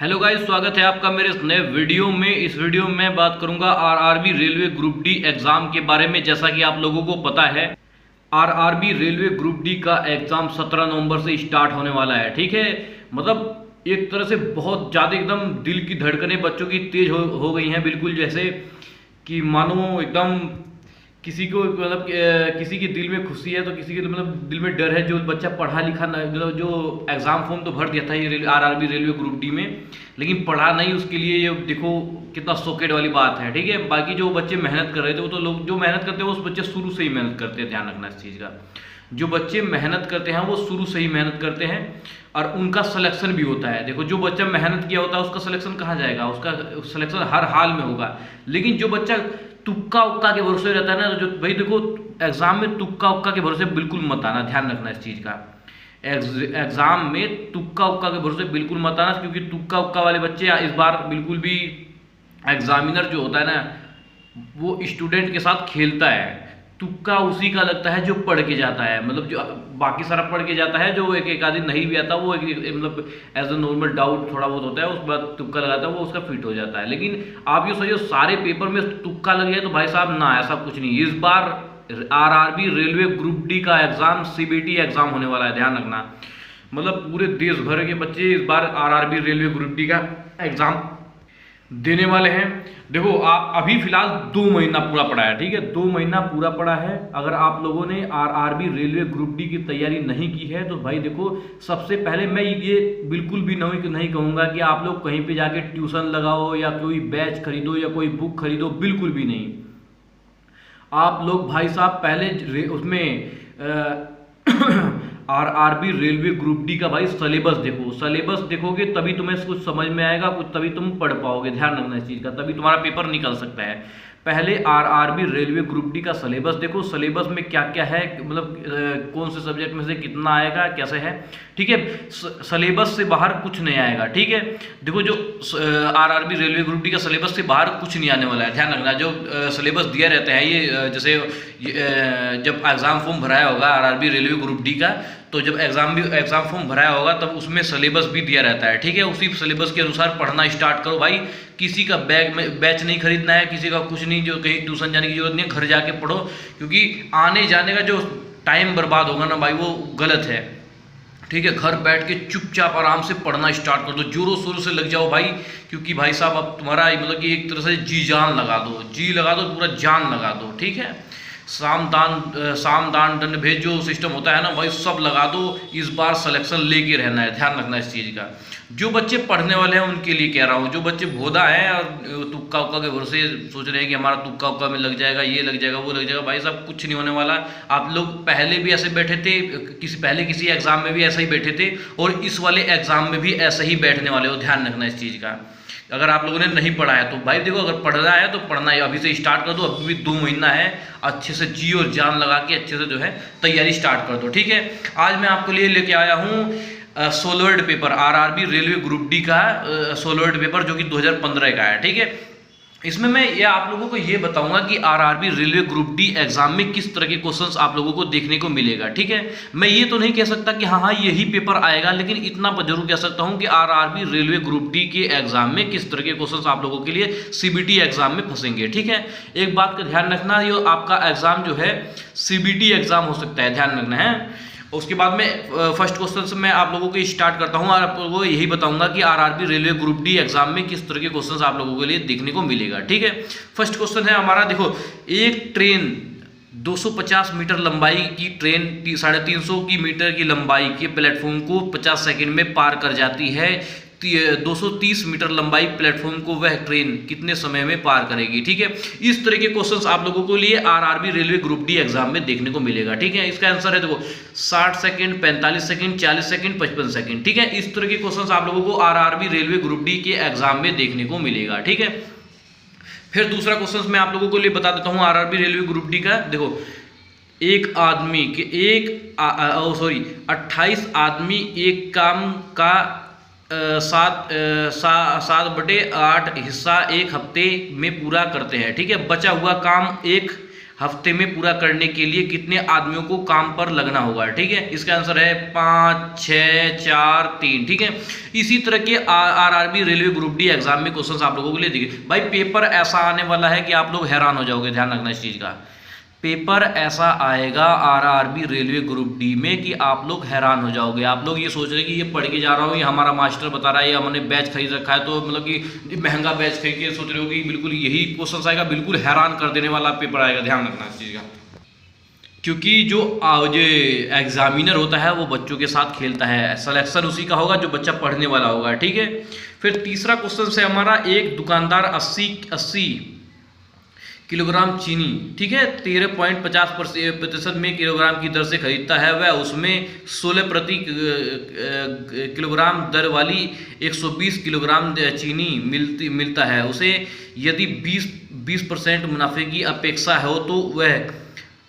Hello guys, स्वागत है आपका मेरे इस नए वीडियो में। इस वीडियो में मैं बात करूंगा RRB railway group D exam के बारे में। जैसा कि आप लोगों को पता है, आरआरबी रेलवे ग्रुप डी का एग्जाम 17 नवंबर से स्टार्ट होने वाला है। ठीक है, मतलब एक तरह से बहुत ज़्यादा एकदम दिल की धड़कनें बच्चों की तेज हो गई हैं, बिल्कुल जैसे कि मानो एकदम किसी को मतलब किसी के दिल में खुशी है तो किसी के मतलब दिल में डर है। जो बच्चा पढ़ा लिखा मतलब जो एग्ज़ाम फॉर्म तो भर दिया था ये आरआरबी रेलवे ग्रुप डी में, लेकिन पढ़ा नहीं, उसके लिए ये देखो कितना शॉकेट वाली बात है। ठीक है, बाकी जो बच्चे मेहनत कर रहे थे वो तो लोग जो मेहनत करते हैं वो उस बच्चे शुरू से ही मेहनत करते हैं, ध्यान रखना इस चीज़ का। जो बच्चे मेहनत करते हैं वो शुरू से ही मेहनत करते हैं और उनका सिलेक्शन भी होता है। देखो, जो बच्चा मेहनत किया होता है उसका सिलेक्शन कहाँ जाएगा, उसका सिलेक्शन हर हाल में होगा। लेकिन जो बच्चा तुक्का उक्का के भरोसे रहता है ना, जो भाई देखो एग्जाम में तुक्का उक्का के भरोसे बिल्कुल मत आना, ध्यान रखना इस चीज़ का। एग्जाम में तुक्का उक्का के भरोसे बिल्कुल मत आना, क्योंकि तुक्का उक्का वाले बच्चे इस बार बिल्कुल भी एग्जामिनर जो होता है ना वो स्टूडेंट के साथ खेलता है। तुक्का उसी का लगता है जो पढ़ के जाता है, मतलब जो बाकी सारा पढ़ के जाता है, जो एक आदि नहीं भी आता वो मतलब एज अ नॉर्मल डाउट थोड़ा बहुत होता है, उस बाद तुक्का लगाता है वो उसका फिट हो जाता है। लेकिन आप ये सोचिए सारे पेपर में तुक्का लग जाए तो भाई साहब ना, ऐसा कुछ नहीं। इस बार आरआरबी रेलवे ग्रुप डी का एग्जाम सीबीटी एग्जाम होने वाला है, ध्यान रखना। मतलब पूरे देश भर के बच्चे इस बार आरआरबी रेलवे ग्रुप डी का एग्जाम देने वाले हैं। देखो, आप अभी फिलहाल 2 महीना पूरा पड़ा है। ठीक है, 2 महीना पूरा पड़ा है। अगर आप लोगों ने आरआरबी रेलवे ग्रुप डी की तैयारी नहीं की है तो भाई देखो, सबसे पहले मैं ये बिल्कुल भी नहीं कहूँगा कि आप लोग कहीं पे जाके ट्यूशन लगाओ या कोई बैच खरीदो या कोई बुक खरीदो, बिल्कुल भी नहीं। आप लोग भाई साहब पहले उसमें आरआरबी रेलवे ग्रुप डी का भाई सिलेबस देखो। सिलेबस देखोगे तभी तुम्हें कुछ समझ में आएगा, कुछ तभी तुम पढ़ पाओगे, ध्यान रखना इस चीज़ का, तभी तुम्हारा पेपर निकल सकता है। पहले आरआरबी रेलवे ग्रुप डी का सिलेबस देखो, सिलेबस में क्या क्या है, मतलब कौन से सब्जेक्ट में से कितना आएगा, कैसे है। ठीक है, सिलेबस से बाहर कुछ नहीं आएगा। ठीक है, देखो जो आरआरबी रेलवे ग्रुप डी का सिलेबस से बाहर कुछ नहीं आने वाला है, ध्यान रखना। जो सिलेबस दिया रहता है ये जैसे जब एग्ज़ाम फॉर्म भराया होगा आरआरबी रेलवे ग्रुप डी का, तो जब एग्ज़ाम फॉर्म भराया होगा तब उसमें सिलेबस भी दिया रहता है। ठीक है, उसी सिलेबस के अनुसार पढ़ना स्टार्ट करो भाई। किसी का बैच नहीं खरीदना है, किसी का कुछ नहीं, जो कहीं ट्यूशन जाने की जरूरत नहीं है, घर जाके पढ़ो, क्योंकि आने जाने का जो टाइम बर्बाद होगा ना भाई वो गलत है। ठीक है, घर बैठ के चुपचाप आराम से पढ़ना स्टार्ट कर दो, जोरों शोरों से लग जाओ भाई, क्योंकि भाई साहब अब तुम्हारा मतलब कि एक तरह से जी जान लगा दो, पूरा जान लगा दो। ठीक है, साम दान दंड भेद जो सिस्टम होता है ना भाई, सब लगा दो। इस बार सिलेक्शन लेके रहना है, ध्यान रखना इस चीज़ का। जो बच्चे पढ़ने वाले हैं उनके लिए कह रहा हूँ, जो बच्चे भोदा हैं और तुक्का उक्का के भरोसे सोच रहे हैं कि हमारा तुक्का उक्का में लग जाएगा, ये लग जाएगा, वो लग जाएगा, भाई साहब कुछ नहीं होने वाला। आप लोग पहले भी ऐसे बैठे थे, किसी एग्जाम में भी ऐसे ही बैठे थे और इस वाले एग्जाम में भी ऐसे ही बैठने वाले हो, ध्यान रखना इस चीज़ का। अगर आप लोगों ने नहीं पढ़ा है तो भाई देखो, अगर पढ़ना है तो पढ़ना है, अभी से स्टार्ट कर दो। अभी भी 2 महीना है, अच्छे से जी और जान लगा के अच्छे से जो है तैयारी स्टार्ट कर दो। ठीक है, आज मैं आपके लिए लेके आया हूँ solved paper, RRB railway group D का सोलवर्ड पेपर, जो कि 2015 का है। ठीक है, इसमें मैं ये आप लोगों को ये बताऊंगा कि RRB railway group D exam में किस तरह के क्वेश्चंस आप लोगों को देखने को मिलेगा। ठीक है, मैं ये तो नहीं कह सकता कि हाँ यही पेपर आएगा, लेकिन इतना जरूर कह सकता हूँ कि आरआरबी रेलवे ग्रुप डी के एग्जाम में किस तरह के क्वेश्चंस आप लोगों के लिए सीबीटी एग्जाम में फंसेंगे। ठीक है, एक बात का ध्यान रखना, ये आपका एग्जाम जो है सीबीटी एग्जाम हो सकता है, ध्यान रखना है। उसके बाद में फर्स्ट क्वेश्चन से मैं आप लोगों को स्टार्ट करता हूं और आप लोगों को यही बताऊंगा कि RRB railway group D exam में किस तरह के क्वेश्चंस आप लोगों के लिए देखने को मिलेगा। ठीक है, फर्स्ट क्वेश्चन है हमारा, देखो, एक ट्रेन 250 मीटर लंबाई की ट्रेन 350 मीटर की लंबाई के प्लेटफॉर्म को 50 सेकंड में पार कर जाती है। 230 मीटर लंबाई प्लेटफॉर्म को वह ट्रेन कितने समय में पार करेगी। ठीक है, इस तरह के क्वेश्चंस आप लोगों को लिए RRB railway group D exam में देखने को मिलेगा। ठीक है, इसका आंसर है देखो 60 सेकंड, 45 सेकंड, 40 सेकंड, 55 सेकंड। ठीक है, इस तरह के क्वेश्चंस आप लोगों को आरआरबी रेलवे ग्रुप डी के एग्जाम में देखने को मिलेगा। ठीक है, फिर दूसरा क्वेश्चन मैं आप लोगों को लिए बता देता हूँ आरआरबी रेलवे ग्रुप डी का। देखो, 28 आदमी एक काम का 7/8 हिस्सा एक हफ्ते में पूरा करते हैं। ठीक है, बचा हुआ काम एक हफ्ते में पूरा करने के लिए कितने आदमियों को काम पर लगना होगा। ठीक है, इसका आंसर है 5, 6, 4, 3। ठीक है, इसी तरह के RRB railway group D exam में क्वेश्चंस आप लोगों के लिए दिखे। भाई पेपर ऐसा आने वाला है कि आप लोग हैरान हो जाओगे, ध्यान रखना इस चीज का। पेपर ऐसा आएगा आरआरबी रेलवे ग्रुप डी में कि आप लोग हैरान हो जाओगे। आप लोग ये सोच रहे कि ये पढ़ के जा रहा हूँ, ये हमारा मास्टर बता रहा है, ये हमने बैच खरीद रखा है, तो मतलब कि महंगा बैच खरीद के सोच रहे हो कि बिल्कुल यही क्वेश्चन आएगा, बिल्कुल हैरान कर देने वाला पेपर आएगा। ध्यान रखना इस चीज़ का, क्योंकि जो एग्जामिनर होता है वो बच्चों के साथ खेलता है, सिलेक्शन उसी का होगा जो बच्चा पढ़ने वाला होगा। ठीक है, फिर तीसरा क्वेश्चन से हमारा, एक दुकानदार 80 किलोग्राम चीनी, ठीक है, 13.50% में किलोग्राम की दर से खरीदता है, वह उसमें 16 प्रति किलोग्राम दर वाली 120 किलोग्राम चीनी मिलता है। उसे यदि 20% मुनाफे की अपेक्षा हो तो वह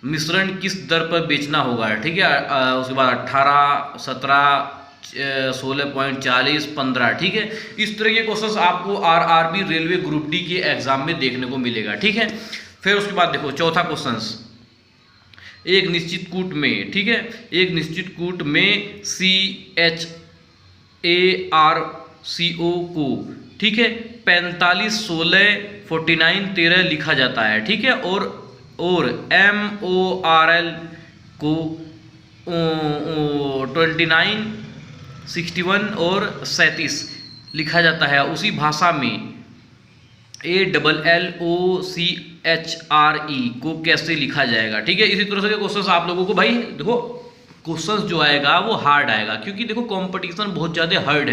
मिश्रण किस दर पर बेचना होगा। ठीक है, उसके बाद 18, 17, 16.40, 15। ठीक है, इस तरह के क्वेश्चंस आपको आरआरबी रेलवे ग्रुप डी के एग्जाम में देखने को मिलेगा। ठीक है, फिर उसके बाद देखो चौथा क्वेश्चंस, एक निश्चित कूट में, ठीक है, एक निश्चित कूट में CHARCO को, ठीक है, 45, 16, 49, 13 लिखा जाता है। ठीक है, और MORL को 29, 61 और 37 लिखा जाता है। उसी भाषा में ALLOCHRE को कैसे लिखा जाएगा। ठीक है, इसी तरह से क्वेश्चंस आप लोगों को, भाई देखो क्वेश्चंस जो आएगा वो हार्ड आएगा, क्योंकि देखो कंपटीशन बहुत ज़्यादा हार्ड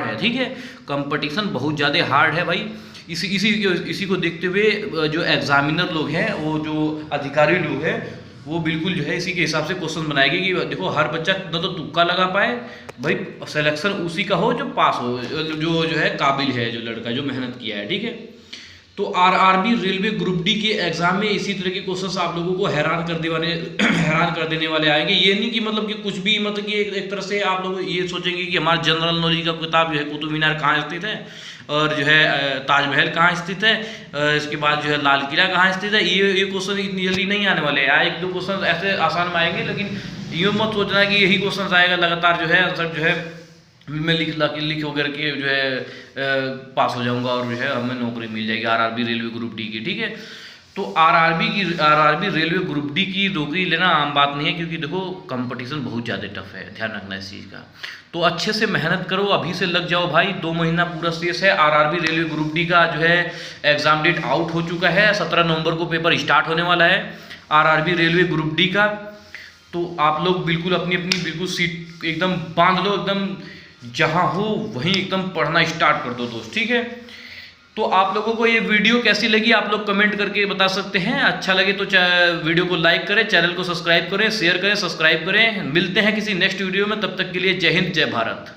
है। ठीक है, कंपटीशन बहुत ज़्यादा हार्ड है भाई। इसी को देखते हुए जो एग्जामिनर लोग हैं, वो जो अधिकारी लोग हैं, वो बिल्कुल जो है इसी के हिसाब से क्वेश्चन बनाएंगे कि देखो हर बच्चा न तो तुक्का लगा पाए, भाई सिलेक्शन उसी का हो जो पास हो, जो है काबिल है, जो लड़का जो मेहनत किया है। ठीक है, तो आरआरबी रेलवे ग्रुप डी के एग्जाम में इसी तरह के क्वेश्चंस आप लोगों को हैरान कर देने वाले आएंगे। ये नहीं कि मतलब कि कुछ भी, मतलब कि एक तरह से आप लोग ये सोचेंगे कि हमारा जनरल नॉलेज का किताब जो है कुतुब मीनार कहाँ स्थित है, और जो है ताजमहल कहाँ स्थित है, इसके बाद जो है लाल किला कहाँ स्थित है, ये क्वेश्चन इतनी जल्दी नहीं आने वाले हैं। एक दो क्वेश्चन ऐसे आसान में आएंगे, लेकिन यूँ मत सोचना कि यही क्वेश्चन आएगा लगातार, जो है आंसर जो है मैं लिख वगैरह के जो है पास हो जाऊंगा और जो है हमें नौकरी मिल जाएगी आरआरबी रेलवे ग्रुप डी की। ठीक है, तो आरआरबी रेलवे ग्रुप डी की नौकरी लेना आम बात नहीं है, क्योंकि देखो कंपटीशन बहुत ज़्यादा टफ है, ध्यान रखना इस चीज़ का। तो अच्छे से मेहनत करो, अभी से लग जाओ भाई, 2 महीना पूरा शेष है। आरआरबी रेलवे ग्रुप डी का जो है एग्जाम डेट आउट हो चुका है, 17 नवंबर को पेपर स्टार्ट होने वाला है आरआरबी रेलवे ग्रुप डी का। तो आप लोग बिल्कुल अपनी बिल्कुल सीट एकदम बांध लो, एकदम जहाँ हो वहीं एकदम पढ़ना स्टार्ट कर दो दोस्त। ठीक है, तो आप लोगों को ये वीडियो कैसी लगी आप लोग कमेंट करके बता सकते हैं। अच्छा लगे तो वीडियो को लाइक करें, चैनल को सब्सक्राइब करें, शेयर करें, सब्सक्राइब करें। मिलते हैं किसी नेक्स्ट वीडियो में, तब तक के लिए जय हिंद, जय भारत।